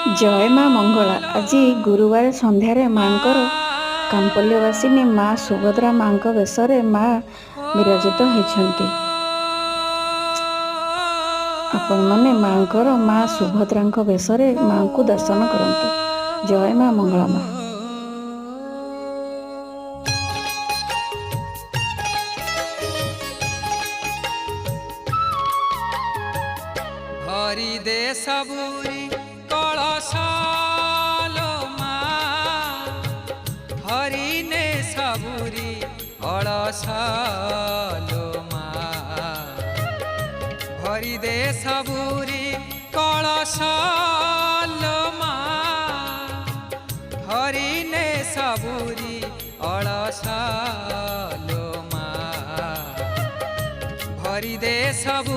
जय माँ मंगला। आज गुरुवार संध्यारे माँकर कांपल्यवासिनी माँ सुभद्रा माँ वेश माँ विराजित होती। आपण मैंने माँकर माँ सुभद्रा वेश माँ को दर्शन करंतु। जय माँ मंगला माँ। हरि दे सबूरी कलशालो माँ, हरि ने सबूरी कलशालो माँ, हरि दे सबूरी कलशालो माँ, हरि ने सबूरी कलशालो माँ, हरि दे सबूरी